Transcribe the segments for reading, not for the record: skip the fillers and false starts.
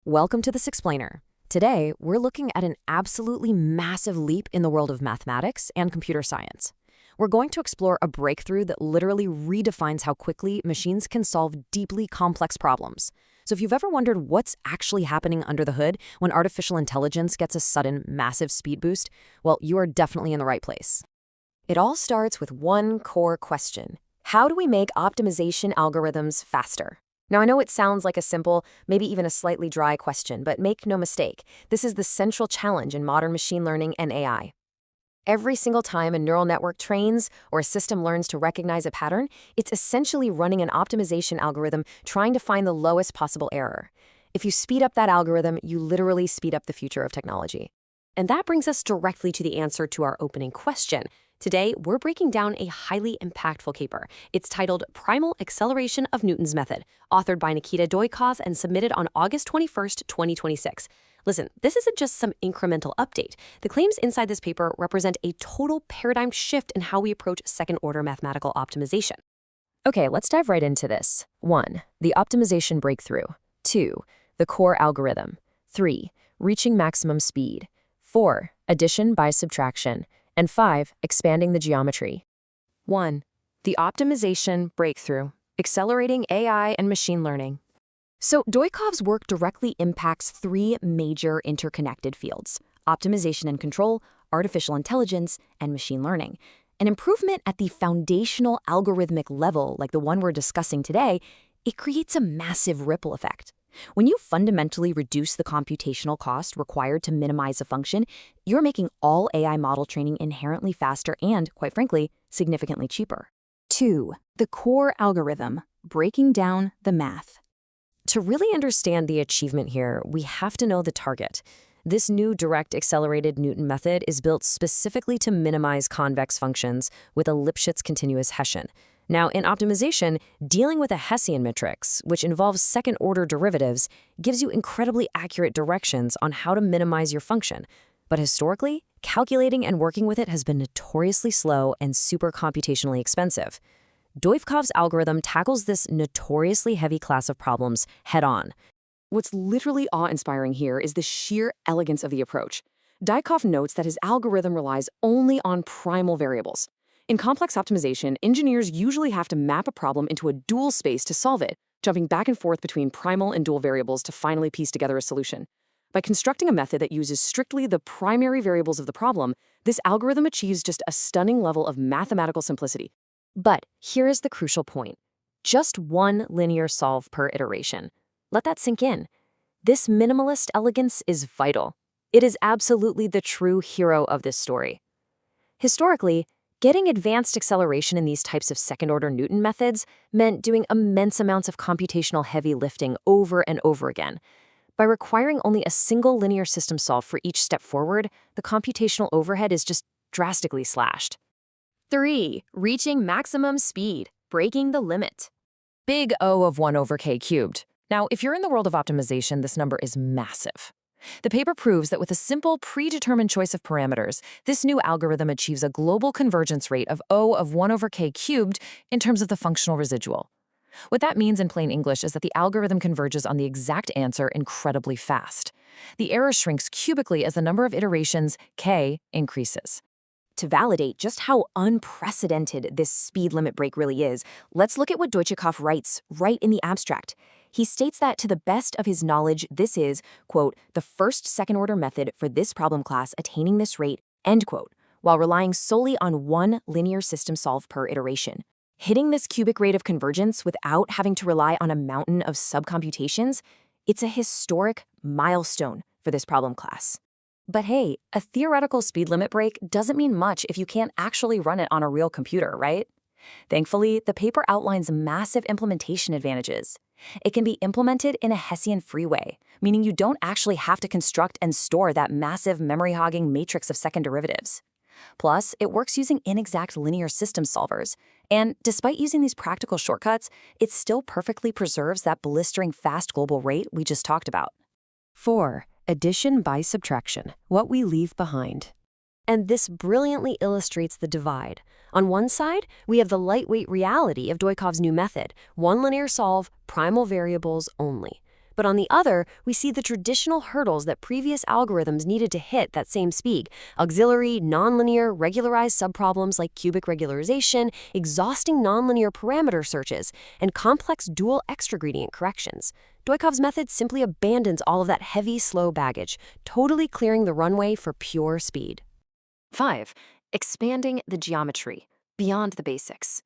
Welcome to this explainer. Today, we're looking at an absolutely massive leap in the world of mathematics and computer science. We're going to explore a breakthrough that literally redefines how quickly machines can solve deeply complex problems. So if you've ever wondered what's actually happening under the hood when artificial intelligence gets a sudden massive speed boost, well, you are definitely in the right place. It all starts with one core question. How do we make optimization algorithms faster? Now, I know it sounds like a simple, maybe even a slightly dry question, but make no mistake, this is the central challenge in modern machine learning and AI. Every single time a neural network trains or a system learns to recognize a pattern, it's essentially running an optimization algorithm trying to find the lowest possible error. If you speed up that algorithm, you literally speed up the future of technology. And that brings us directly to the answer to our opening question. Today, we're breaking down a highly impactful paper. It's titled Primal Acceleration of Newton's Method, authored by Nikita Doikov and submitted on August 21st, 2026. Listen, this isn't just some incremental update. The claims inside this paper represent a total paradigm shift in how we approach second-order mathematical optimization. Okay, let's dive right into this. 1. The optimization breakthrough. 2. The core algorithm. 3. Reaching maximum speed. 4. Addition by subtraction. And 5. Expanding the geometry. 1. The optimization breakthrough, accelerating AI and machine learning. So Doikov's work directly impacts three major interconnected fields: optimization and control, artificial intelligence, and machine learning. An improvement at the foundational algorithmic level, like the one we're discussing today, it creates a massive ripple effect. When you fundamentally reduce the computational cost required to minimize a function, you're making all AI model training inherently faster and, quite frankly, significantly cheaper. 2. The core algorithm, breaking down the math. To really understand the achievement here, we have to know the target. This new direct accelerated Newton method is built specifically to minimize convex functions with a Lipschitz continuous Hessian. Now, in optimization, dealing with a Hessian matrix, which involves second-order derivatives, gives you incredibly accurate directions on how to minimize your function. But historically, calculating and working with it has been notoriously slow and super computationally expensive. Doikov's algorithm tackles this notoriously heavy class of problems head-on. What's literally awe-inspiring here is the sheer elegance of the approach. Doikov notes that his algorithm relies only on primal variables. In complex optimization, engineers usually have to map a problem into a dual space to solve it, jumping back and forth between primal and dual variables to finally piece together a solution. By constructing a method that uses strictly the primary variables of the problem, this algorithm achieves just a stunning level of mathematical simplicity. But here is the crucial point. Just one linear solve per iteration. Let that sink in. This minimalist elegance is vital. It is absolutely the true hero of this story. Historically, getting advanced acceleration in these types of second-order Newton methods meant doing immense amounts of computational heavy lifting over and over again. By requiring only a single linear system solve for each step forward, the computational overhead is just drastically slashed. 3. Reaching maximum speed, breaking the limit. Big O of 1 over k cubed. Now, if you're in the world of optimization, this number is massive. The paper proves that with a simple, predetermined choice of parameters, this new algorithm achieves a global convergence rate of O of 1 over k cubed in terms of the functional residual. What that means in plain English is that the algorithm converges on the exact answer incredibly fast. The error shrinks cubically as the number of iterations, k, increases. To validate just how unprecedented this speed limit break really is, let's look at what Doikov writes right in the abstract. He states that to the best of his knowledge, this is, quote, the first second-order method for this problem class attaining this rate, end quote, while relying solely on one linear system solve per iteration. Hitting this cubic rate of convergence without having to rely on a mountain of subcomputations, it's a historic milestone for this problem class. But hey, a theoretical speed limit break doesn't mean much if you can't actually run it on a real computer, right? Thankfully, the paper outlines massive implementation advantages. It can be implemented in a Hessian-free way, meaning you don't actually have to construct and store that massive memory-hogging matrix of second derivatives. Plus, it works using inexact linear system solvers, and despite using these practical shortcuts, it still perfectly preserves that blistering fast global rate we just talked about. 4. Addition by subtraction, what we leave behind. And this brilliantly illustrates the divide. On one side, we have the lightweight reality of Doikov's new method, one linear solve, primal variables only. But on the other, we see the traditional hurdles that previous algorithms needed to hit that same speed: auxiliary, nonlinear, regularized subproblems like cubic regularization, exhausting nonlinear parameter searches, and complex dual extragradient corrections. Duykov's method simply abandons all of that heavy, slow baggage, totally clearing the runway for pure speed. 5. Expanding the geometry beyond the basics.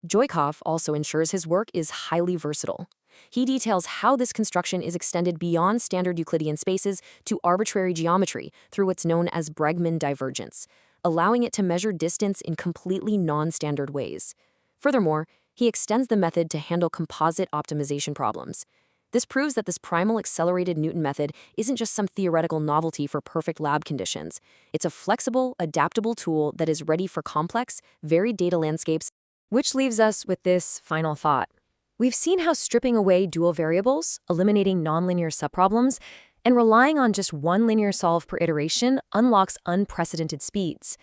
Dujkov also ensures his work is highly versatile. He details how this construction is extended beyond standard Euclidean spaces to arbitrary geometry through what's known as Bregman divergence, allowing it to measure distance in completely non-standard ways. Furthermore, he extends the method to handle composite optimization problems. This proves that this primal accelerated Newton method isn't just some theoretical novelty for perfect lab conditions. It's a flexible, adaptable tool that is ready for complex, varied data landscapes. Which leaves us with this final thought. We've seen how stripping away dual variables, eliminating nonlinear subproblems, and relying on just one linear solve per iteration unlocks unprecedented speeds.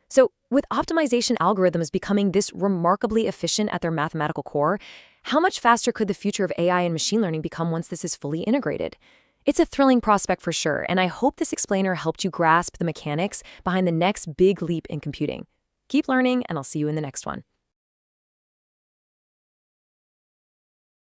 So, with optimization algorithms becoming this remarkably efficient at their mathematical core, how much faster could the future of AI and machine learning become once this is fully integrated? It's a thrilling prospect for sure, and I hope this explainer helped you grasp the mechanics behind the next big leap in computing. Keep learning, and I'll see you in the next one.